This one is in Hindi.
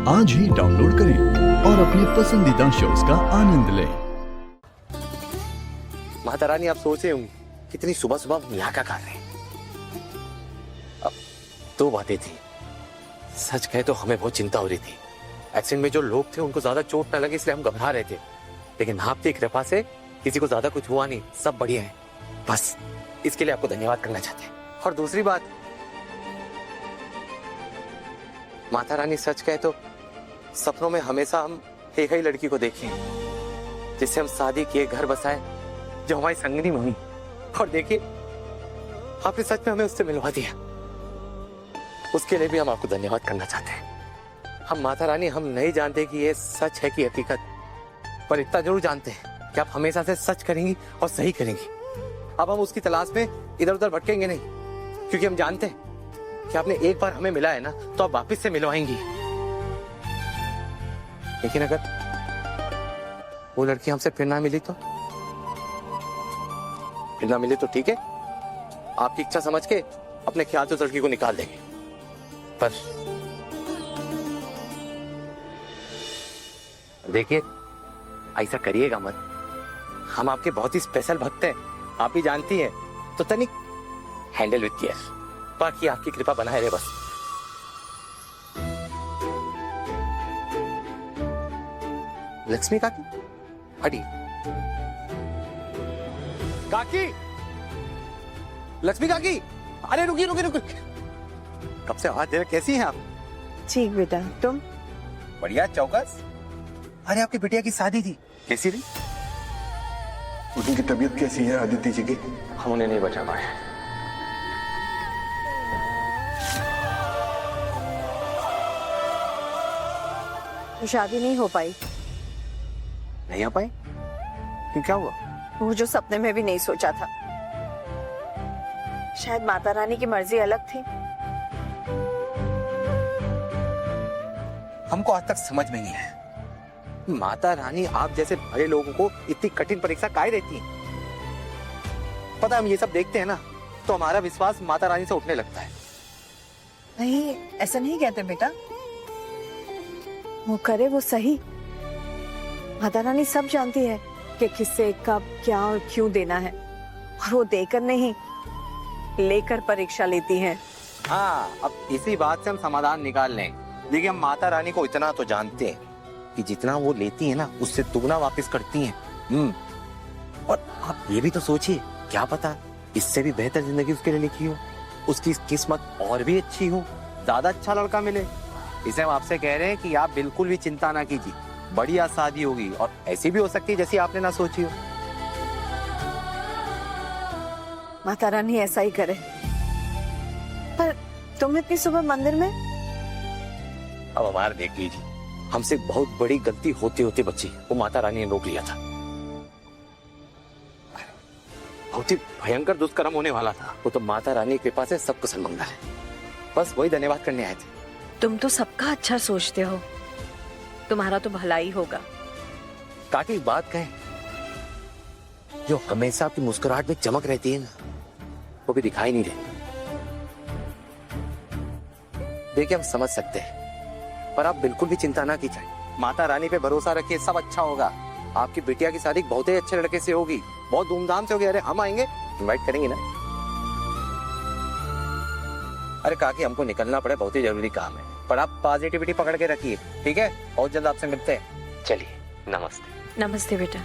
आज ही डाउनलोड करें और अपने पसंदीदा शोज का आनंद लें। माता रानी, आप सोच रहे होंगे कितनी सुबह सुबह हम यहाँ क्या कर रहे हैं। अब दो बातें थी। सच कहे तो हमें बहुत चिंता हो रही थी। एक्सीडेंट में जो लोग थे उनको ज्यादा चोट न लगे इसलिए हम घबरा रहे थे, लेकिन आपकी कृपा से किसी को ज्यादा कुछ हुआ नहीं, सब बढ़िया है। बस इसके लिए आपको धन्यवाद करना चाहते हैं। और दूसरी बात, माता रानी सच कहे तो सपनों में हमेशा हम एक ही लड़की को देखे जिससे हम शादी किए, घर बसाए, जो हमारी संगनी बनी। और देखिए आपने सच में हमें उससे मिलवा दिया। उसके लिए भी हम आपको धन्यवाद करना चाहते हैं। हम माता रानी, हम नहीं जानते कि ये सच है कि हकीकत, पर इतना जरूर जानते हैं कि आप हमेशा से सच करेंगी और सही करेंगी। अब हम उसकी तलाश में इधर उधर भटकेंगे नहीं, क्योंकि हम जानते हैं कि आपने एक बार हमें मिला है ना, तो आप वापस से मिलवाएंगी। लेकिन अगर वो लड़की हमसे फिर ना मिली तो ठीक है, आपकी इच्छा समझ के अपने ख्याल से उस लड़की को निकाल देंगे। पर देखिए ऐसा करिएगा मत। हम आपके बहुत ही स्पेशल भक्त हैं, आप ही जानती हैं, तो तनिक हैंडल विद केयर। बाकी आपकी कृपा बनाए रहे बस। लक्ष्मी काकी, हटी। काकी, लक्ष्मी काकी, अरे रुकिए रुकिए रुकिए, कब से आवाज दे रहे, कैसी हैं आप? ठीक बेटा, तुम? बढ़िया, चौकस। अरे आपकी बिटिया की शादी थी, कैसी रही? उनकी तबीयत कैसी है आदित्य जी की? हम उन्हें नहीं बचा पाए। शादी नहीं हो पाई। नहीं आ पाए? क्यों, क्या हुआ? वो जो सपने में भी नहीं सोचा था। शायद माता रानी की मर्जी अलग थी। हमको आज तक समझ में नहीं है, माता रानी आप जैसे बड़े लोगों को इतनी कठिन परीक्षा काहे देती हैं? पता हम ये सब देखते हैं ना, तो हमारा विश्वास माता रानी से उठने लगता है। नहीं, ऐसा नहीं कहते बेटा। वो करे वो सही। माता रानी सब जानती है कि किससे कब क्या और क्यों देना है, और वो देकर नहीं लेकर परीक्षा लेती हैं। हाँ, अब इसी बात से हम समाधान निकाल लें। देखिए, हम माता रानी को इतना तो जानते हैं कि जितना वो लेती है ना, उससे दुगना वापस करती हैं। और आप ये भी तो सोचिए, क्या पता इससे भी बेहतर जिंदगी उसके लिए लिखी हो, उसकी किस्मत और भी अच्छी हो, ज्यादा अच्छा लड़का मिले। इसे हम आपसे कह रहे हैं कि आप बिल्कुल भी चिंता ना कीजिए, बढ़िया शादी होगी, और ऐसी भी हो सकती है जैसी आपने ना सोची हो। माता रानी ऐसा ही करे। पर तुम इतनी सुबह मंदिर में? अब हमारा देख लीजिए, हमसे बहुत बड़ी गलती होते होते बची, वो माता रानी ने रोक लिया था। बहुत ही भयंकर दुष्कर्म होने वाला था, वो तो माता रानी की कृपा से सब कुशल मंगल है। बस वही धन्यवाद करने आए थे। तुम तो सबका अच्छा सोचते हो, तुम्हारा तो भला ही होगा। काकी, एक बात कहें, जो हमेशा आपकी मुस्कुराहट में चमक रहती है ना, वो भी दिखाई नहीं देती। देखिए, हम समझ सकते हैं, पर आप बिल्कुल भी चिंता ना कीजिए। माता रानी पे भरोसा रखिए, सब अच्छा होगा। आपकी बिटिया की शादी बहुत ही अच्छे लड़के से होगी, बहुत धूमधाम से होगी। अरे हम आएंगे, इनवाइट करेंगे ना। अरे काकी, हमको निकलना पड़े, बहुत ही जरूरी काम है, पर आप पॉजिटिविटी पकड़ के रखिए, ठीक है? बहुत जल्द आपसे मिलते हैं। चलिए, नमस्ते। नमस्ते बेटा।